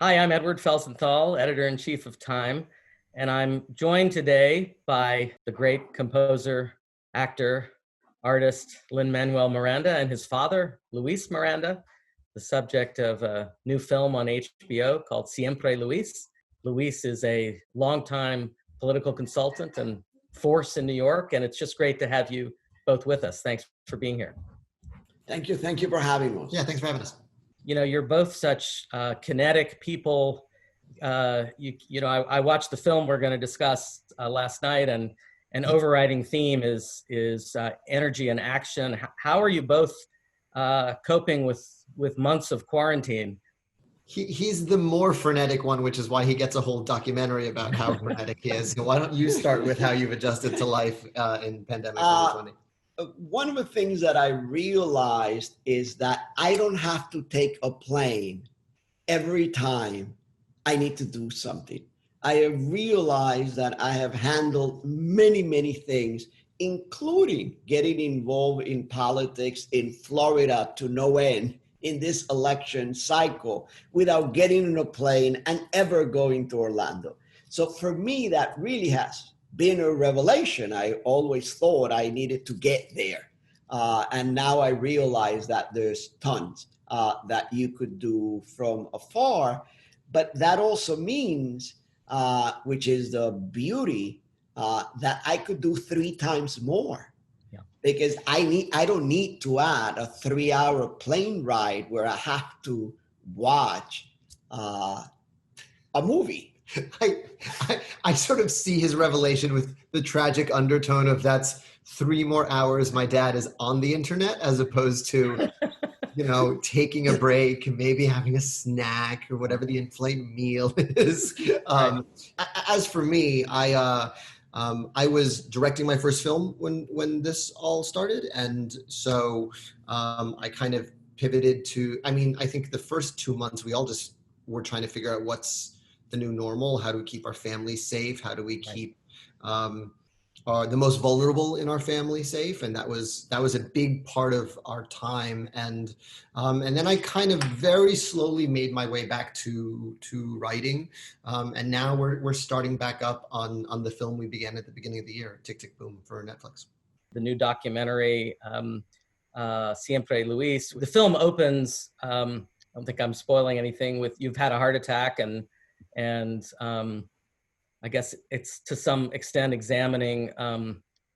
Hi, I'm Edward Felsenthal, editor-in-chief of Time, and I'm joined today by the great composer, actor, artist, Lin-Manuel Miranda, and his father, Luis Miranda, the subject of a new film on HBO called Siempre Luis. Luis is a longtime political consultant and force in New York, and it's just great to have you both with us. Thanks for being here. Thank you. Thank you for having us. Yeah, thanks for having us. You know, you're both such kinetic people. I watched the film we're going to discuss last night, and an overriding theme is energy and action. How are you both coping with months of quarantine? He's the more frenetic one, which is why he gets a whole documentary about how frenetic he is. So why don't you start with how you've adjusted to life in pandemic 2020? One of the things that I realized is that I don't have to take a plane every time I need to do something. I have realized that I have handled many, many things, including getting involved in politics in Florida to no end in this election cycle without getting on a plane and ever going to Orlando. So for me, that really has been a revelation. I always thought I needed to get there. And now I realize that there's tons that you could do from afar. But that also means, which is the beauty, that I could do 3 times more. Yeah. Because I don't need to add a 3-hour plane ride where I have to watch a movie. I sort of see his revelation with the tragic undertone of that's 3 more hours my dad is on the internet, as opposed to, taking a break, maybe having a snack or whatever the inflamed meal is. As for me, I was directing my first film when this all started. And so I kind of pivoted to, I think the first 2 months, we all just were trying to figure out what's the new normal. How do we keep our families safe? How do we keep the most vulnerable in our family safe? And that was a big part of our time. And then I kind of very slowly made my way back to writing. And now we're starting back up on the film we began at the beginning of the year, Tick, Tick, Boom, for Netflix. The new documentary, Siempre Luis. The film opens, I don't think I'm spoiling anything, with you've had a heart attack, and I guess it's to some extent examining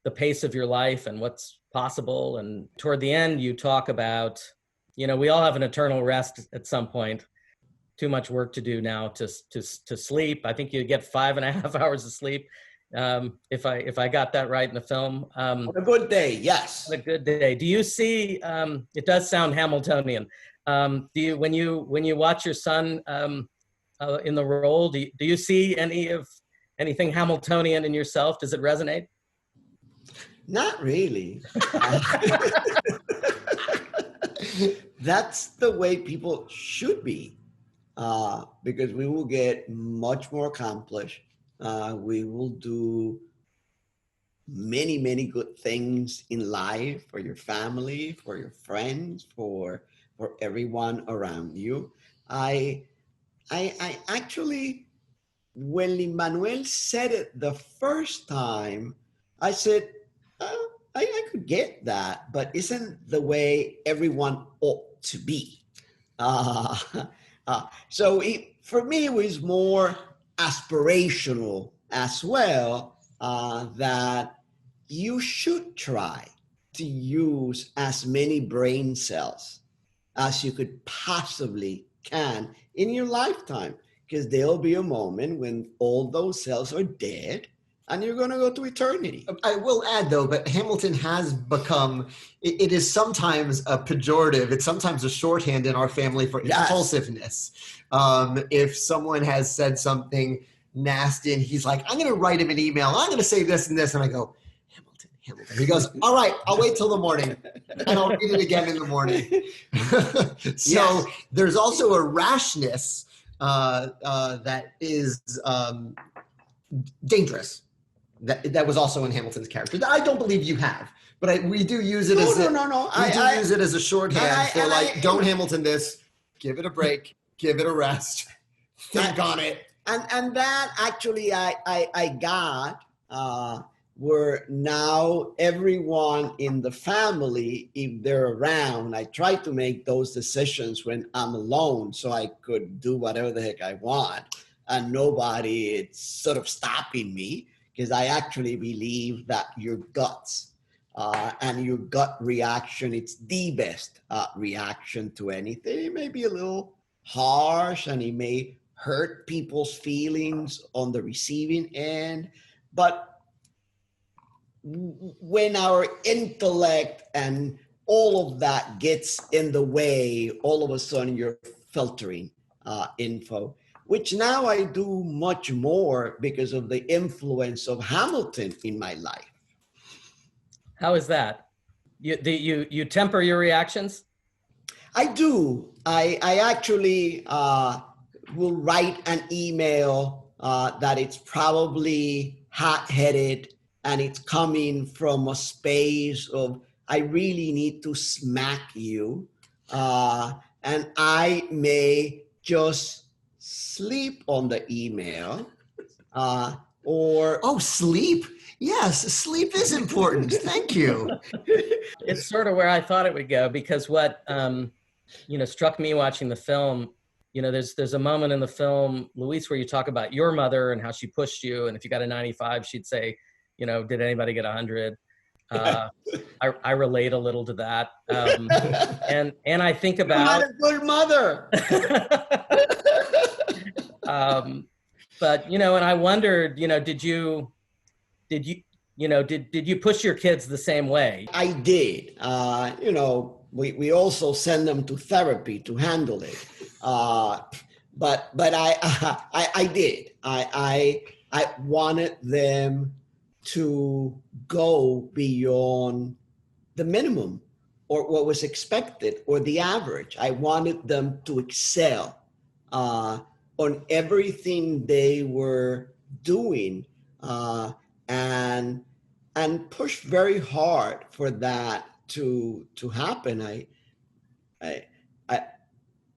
the pace of your life and what's possible. And toward the end, you talk about, we all have an eternal rest at some point. Too much work to do now to sleep. I think you get 5.5 hours of sleep, if I got that right in the film. On a good day, yes. On a good day. Do you see? It does sound Hamiltonian. Do you when you watch your son in the role, do you see anything Hamiltonian in yourself? Does it resonate? Not really. That's the way people should be, because we will get much more accomplished. We will do many, many good things in life for your family, for your friends, for everyone around you. I actually, when Lin-Manuel said it the first time, I said, I could get that, but isn't the way everyone ought to be? So for me, it was more aspirational as well, that you should try to use as many brain cells as you could possibly can in your lifetime, because there'll be a moment when all those cells are dead and you're going to go to eternity. I will add, though, but Hamilton has become, it is sometimes a pejorative. It's sometimes a shorthand in our family for impulsiveness. If someone has said something nasty and he's like, I'm going to write him an email. I'm going to say this and this. And I go, Hamilton. He goes, all right, I'll wait till the morning and I'll read it again in the morning. So there's also a rashness that is dangerous. That was also in Hamilton's character. I don't believe you have, but we do use it use it as a shorthand for don't Hamilton this, give it a break, give it a rest, think on it. And that actually I got where now everyone in the family, if they're around, I try to make those decisions when I'm alone so I could do whatever the heck I want. And nobody is sort of stopping me, because I actually believe that your guts and your gut reaction, it's the best reaction to anything. It may be a little harsh and it may hurt people's feelings on the receiving end, but when our intellect and all of that gets in the way, all of a sudden you're filtering info, which now I do much more because of the influence of Hamilton in my life. How is that? You temper your reactions? I do. I actually will write an email that it's probably hot-headed and it's coming from a space of, I really need to smack you. And I may just sleep on the email or... Oh, sleep. Yes, sleep is important. Thank you. It's sort of where I thought it would go, because what struck me watching the film, there's a moment in the film, Luis, where you talk about your mother and how she pushed you, and if you got a 95, she'd say, did anybody get 100? I relate a little to that, and I think about... You had a good mother. But and I wondered, did you push your kids the same way? I did. We also send them to therapy to handle it. But I did. I wanted them to go beyond the minimum or what was expected or the average. I wanted them to excel on everything they were doing, and push very hard for that to happen. I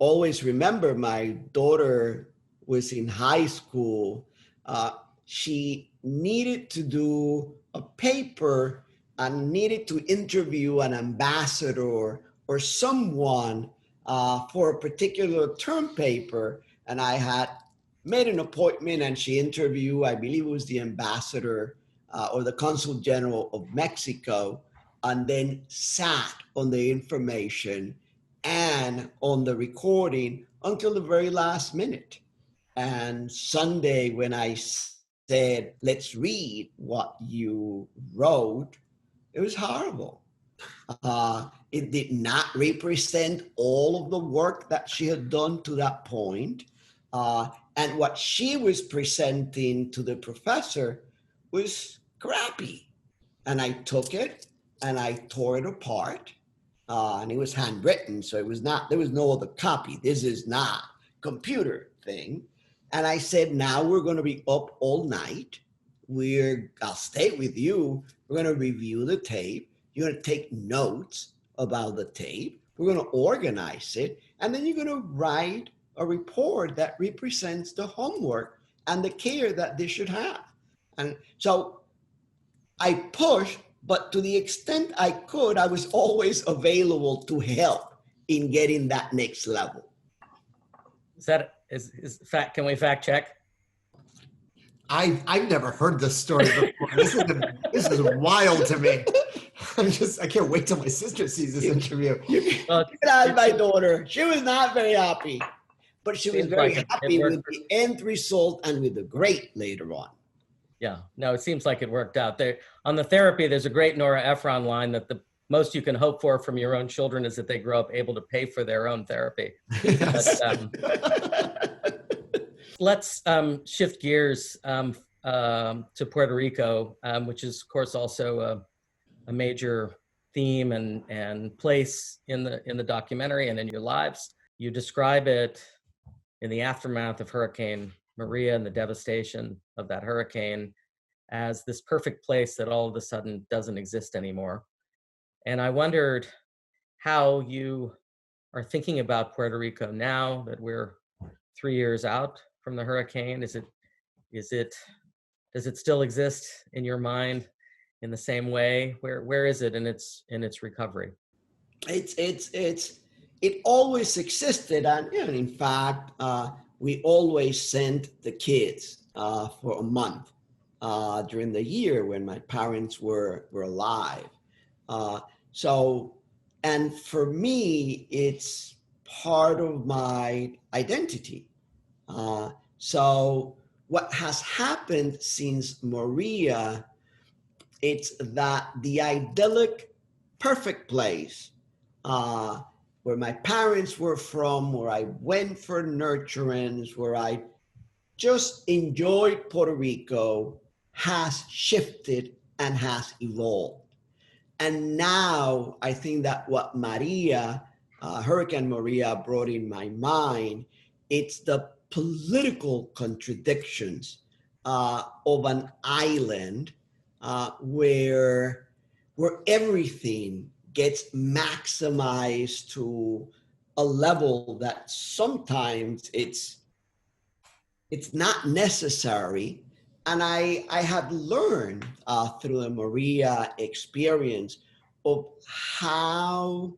always remember my daughter was in high school. She needed to do a paper and needed to interview an ambassador or someone for a particular term paper. And I had made an appointment and she interviewed, I believe it was the ambassador or the consul general of Mexico, and then sat on the information and on the recording until the very last minute. And Sunday, when I said, let's read what you wrote, it was horrible. It did not represent all of the work that she had done to that point. And what she was presenting to the professor was crappy. And I took it and I tore it apart. And it was handwritten, so it was not, there was no other copy. This is not computer thing. And I said, now we're going to be up all night. I'll stay with you. We're going to review the tape. You're going to take notes about the tape. We're going to organize it. And then you're going to write a report that represents the homework and the care that they should have. And so I pushed, but to the extent I could, I was always available to help in getting that next level. Can we fact check? I've never heard this story before. This is wild to me. I can't wait till my sister sees this interview. Well, my daughter, she was not very happy, but she was very happy with the end result and with the grade later on. Yeah, no, it seems like it worked out. There on the therapy, there's a great Nora Ephron line that the most you can hope for from your own children is that they grow up able to pay for their own therapy. Yes. Let's shift gears to Puerto Rico, which is, of course, also a major theme and place in the documentary and in your lives. You describe it in the aftermath of Hurricane Maria and the devastation of that hurricane as this perfect place that all of a sudden doesn't exist anymore. And I wondered how you are thinking about Puerto Rico now that we're 3 years out from the hurricane? Is it does it still exist in your mind in the same way? Where is it in its recovery? It always existed, and in fact, we always sent the kids for a month during the year when my parents were alive. So, and for me, it's part of my identity. So, what has happened since Maria, it's that the idyllic, perfect place where my parents were from, where I went for nurturance, where I just enjoyed Puerto Rico, has shifted and has evolved. And now I think that what Hurricane Maria brought in my mind, it's the political contradictions of an island where everything gets maximized to a level that sometimes it's not necessary. And I have learned through the Maria experience of how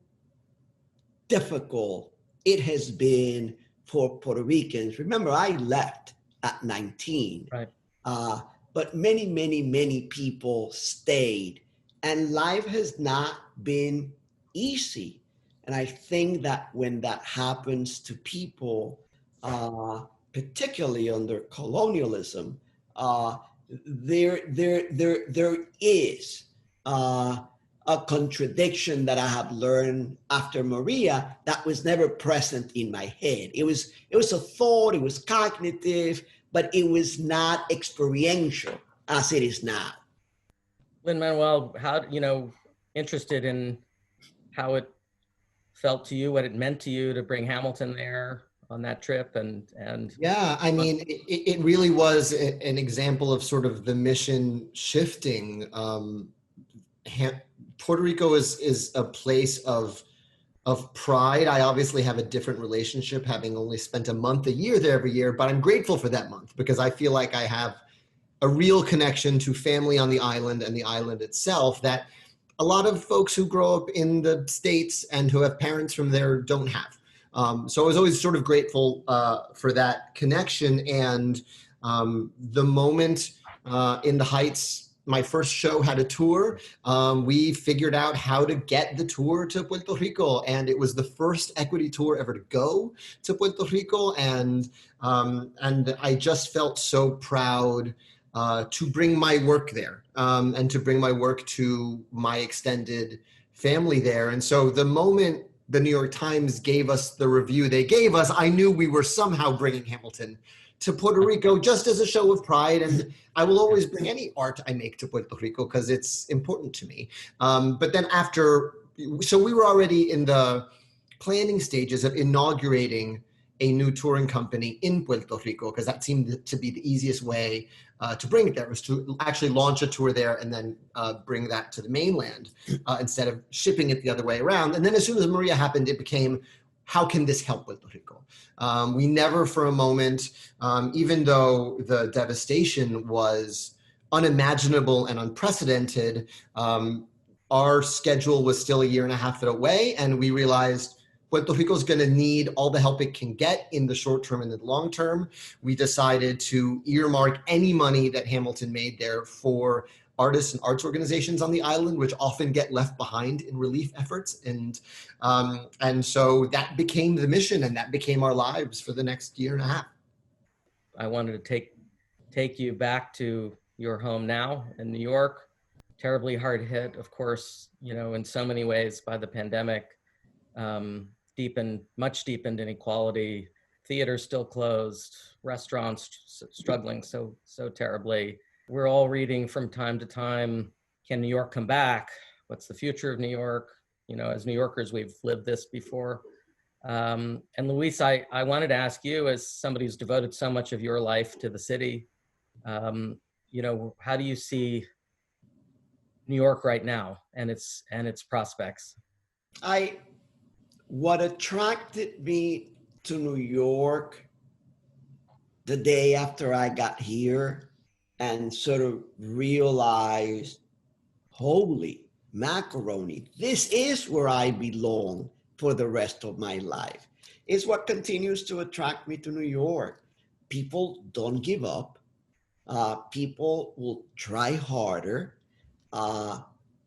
difficult it has been for Puerto Ricans. Remember, I left at 19, Right. But many, many, many people stayed, and life has not been easy. And I think that when that happens to people, particularly under colonialism, there is a contradiction that I have learned after Maria that was never present in my head. It was a thought, it was cognitive, but it was not experiential as it is now. Lin-Manuel, how, interested in how it felt to you, what it meant to you to bring Hamilton there on that trip, and Yeah, I mean, it really was an example of sort of the mission shifting. Puerto Rico is a place of pride. I obviously have a different relationship, having only spent a month a year there every year, but I'm grateful for that month because I feel like I have a real connection to family on the island and the island itself that a lot of folks who grow up in the States and who have parents from there don't have. So I was always sort of grateful for that connection. And the moment in the Heights, my first show had a tour. We figured out how to get the tour to Puerto Rico, and it was the first equity tour ever to go to Puerto Rico. And I just felt so proud to bring my work there and to bring my work to my extended family there. And so the moment the New York Times gave us the review they gave us, I knew we were somehow bringing Hamilton to Puerto Rico just as a show of pride. And I will always bring any art I make to Puerto Rico because it's important to me. But then so we were already in the planning stages of inaugurating a new touring company in Puerto Rico because that seemed to be the easiest way to bring it there, was to actually launch a tour there and then bring that to the mainland instead of shipping it the other way around. And then as soon as Maria happened, it became, how can this help Puerto Rico? We never for a moment, even though the devastation was unimaginable and unprecedented, our schedule was still a year and a half away, and we realized Puerto Rico is going to need all the help it can get in the short term and the long term. We decided to earmark any money that Hamilton made there for artists and arts organizations on the island, which often get left behind in relief efforts. And so that became the mission, and that became our lives for the next year and a half. I wanted to take you back to your home now in New York, terribly hard hit, of course, in so many ways by the pandemic, much deepened inequality, theaters still closed, restaurants struggling so terribly. We're all reading from time to time, can New York come back? What's the future of New York? As New Yorkers, we've lived this before. And Luis, I wanted to ask you, as somebody who's devoted so much of your life to the city, how do you see New York right now and its prospects? What attracted me to New York the day after I got here and sort of realized, holy macaroni, this is where I belong for the rest of my life. It's what continues to attract me to New York. People don't give up. People will try harder. Uh,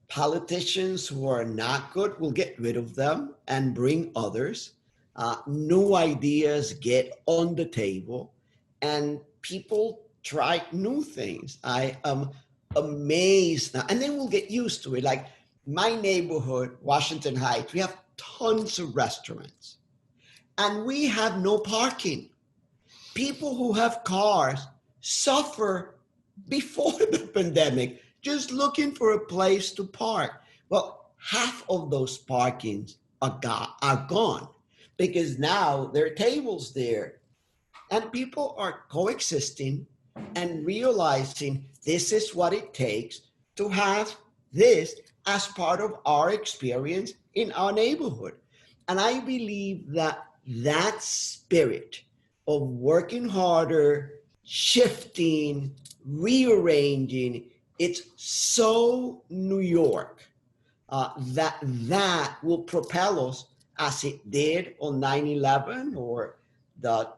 Politicians who are not good will get rid of them and bring others. New ideas get on the table, and people try new things. I am amazed now, and then we'll get used to it. Like my neighborhood, Washington Heights, we have tons of restaurants, and we have no parking. People who have cars suffer before the pandemic just looking for a place to park. Well, half of those parkings are gone because now there are tables there, and people are coexisting and realizing this is what it takes to have this as part of our experience in our neighborhood. And I believe that that spirit of working harder, shifting, rearranging, it's so New York that will propel us as it did on 9/11 or the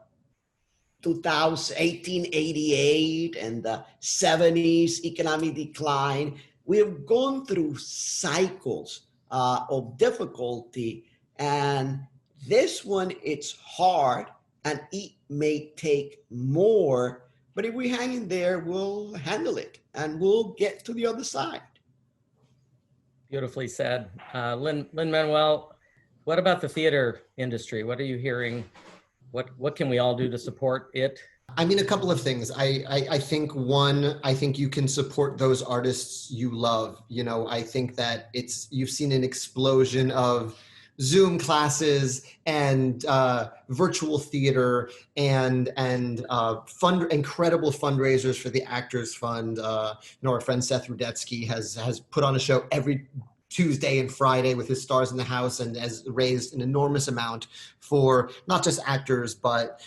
1888 and the 70s economic decline. We have gone through cycles of difficulty, and this one, it's hard and it may take more, but if we hang in there, we'll handle it and we'll get to the other side. Beautifully said. Lin-Manuel, what about the theater industry? What are you hearing? What can we all do to support it? I mean, a couple of things. I think one, I think you can support those artists you love. You know, I think that you've seen an explosion of Zoom classes and virtual theater and incredible fundraisers for the Actors Fund. Our friend Seth Rudetsky has put on a show every Tuesday and Friday with his Stars in the House and has raised an enormous amount for not just actors, but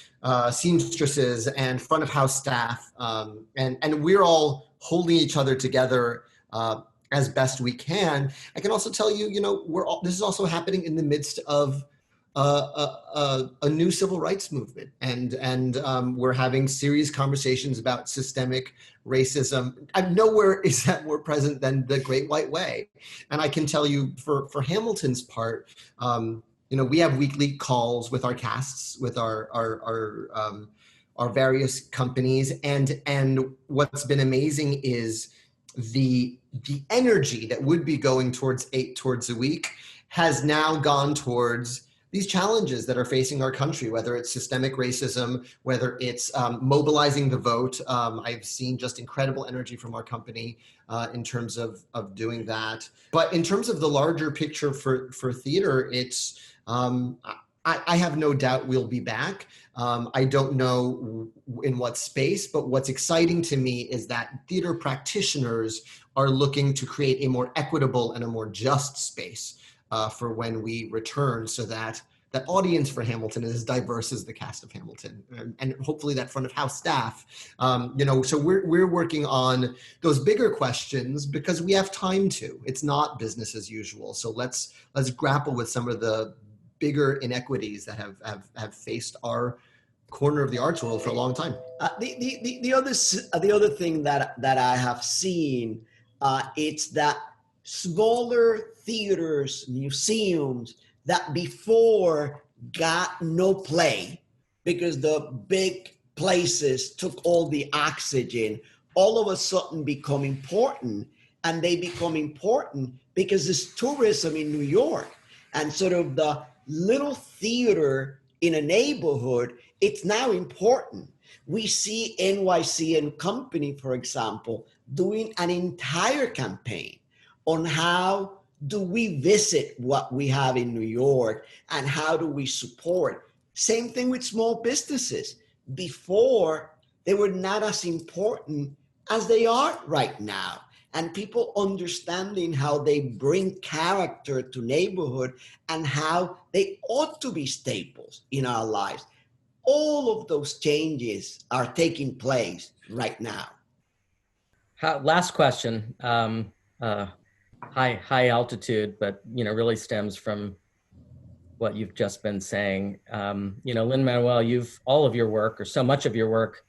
seamstresses and front of house staff. And we're all holding each other together as best we can. I can also tell you, this is also happening in the midst of a new civil rights movement, and we're having serious conversations about systemic racism. Nowhere is that more present than the Great White Way. And I can tell you, for Hamilton's part, we have weekly calls with our casts, with our various companies, and what's been amazing is the energy that would be going towards 8 tours a week has now gone towards these challenges that are facing our country, whether it's systemic racism, whether it's mobilizing the vote. I've seen just incredible energy from our company in terms of doing that. But in terms of the larger picture for theater, it's I have no doubt we'll be back. I don't know in what space, but what's exciting to me is that theater practitioners are looking to create a more equitable and a more just space for when we return, so that that audience for Hamilton is as diverse as the cast of Hamilton, and hopefully that front of house staff. So we're working on those bigger questions because we have time to. It's not business as usual. So let's grapple with some of the bigger inequities that have faced our corner of the arts world for a long time. The other thing that I have seen, it's that smaller theaters, museums that before got no play because the big places took all the oxygen, all of a sudden become important. And they become important because there's tourism in New York, and sort of the little theater in a neighborhood, it's now important. We see NYC and Company, for example, doing an entire campaign on how do we visit what we have in New York and how do we support. Same thing with small businesses. Before, they were not as important as they are right now. And people understanding how they bring character to neighborhood and how they ought to be staples in our lives. all of those changes are taking place right now. Last question, high altitude, but really stems from what you've just been saying. Lin-Manuel, all of your work, or so much of your work,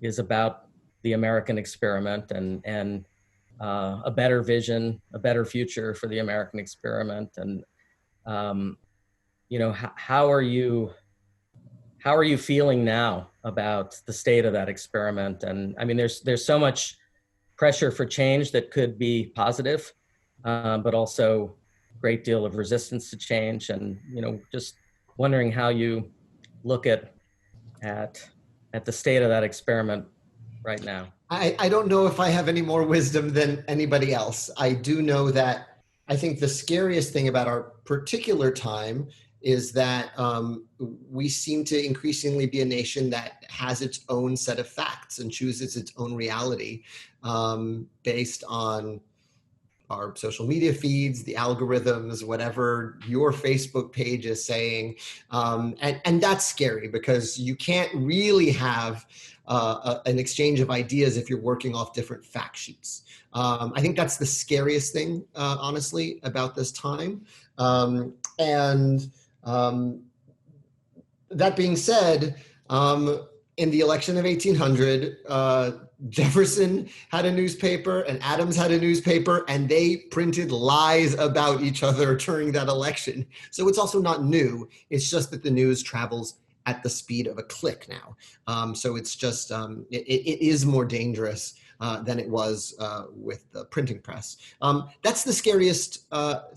is about the American experiment and a better vision, a better future for the American experiment. And how are you feeling now about the state of that experiment? And I mean, there's so much pressure for change that could be positive, but also a great deal of resistance to change. And just wondering how you look at the state of that experiment right now. I don't know if I have any more wisdom than anybody else. I do know that I think the scariest thing about our particular time is that we seem to increasingly be a nation that has its own set of facts and chooses its own reality based on our social media feeds, the algorithms, whatever your Facebook page is saying. And that's scary because you can't really have an exchange of ideas if you're working off different fact sheets. I think that's the scariest thing, honestly, about this time. That being said, in the election of 1800, Jefferson had a newspaper and Adams had a newspaper, and they printed lies about each other during that election. So it's also not new. It's just that the news travels at the speed of a click now. So it's just, it is more dangerous than it was with the printing press. That's the scariest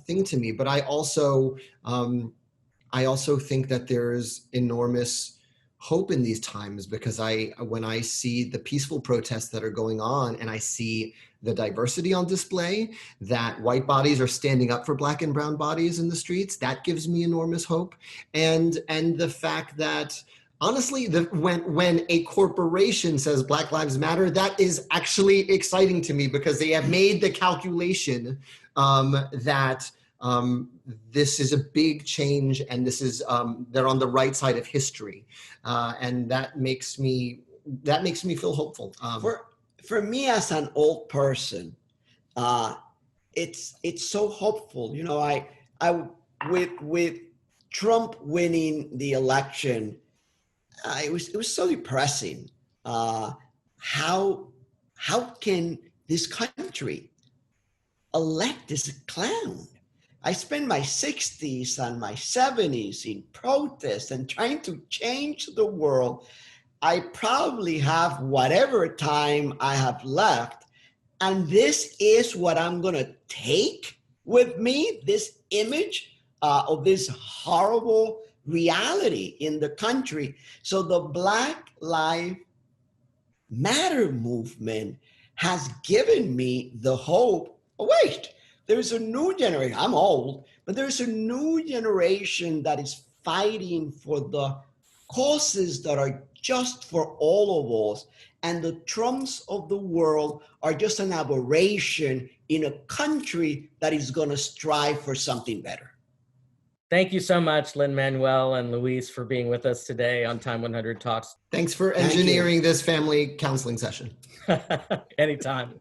thing to me, but I also think that there's enormous hope in these times, because when I see the peaceful protests that are going on and I see the diversity on display, that white bodies are standing up for black and brown bodies in the streets, that gives me enormous hope. And the fact that honestly, when a corporation says Black Lives Matter, that is actually exciting to me, because they have made the calculation that this is a big change, and this is they're on the right side of history, and that makes me feel hopeful. For me as an old person, it's so hopeful. I with Trump winning the election, it was so depressing. How can this country elect this clown? I spent my 60s and my 70s in protest and trying to change the world. I probably have whatever time I have left, and this is what I'm going to take with me, this image of this horrible reality in the country. So the Black Lives Matter movement has given me the hope. Oh, wait, there's a new generation. I'm old, but there's a new generation that is fighting for the causes that are just for all of us. And the Trumps of the world are just an aberration in a country that is going to strive for something better. Thank you so much, Lin-Manuel and Luis, for being with us today on TIME100 Talks. Thanks for engineering this family counseling session. Anytime.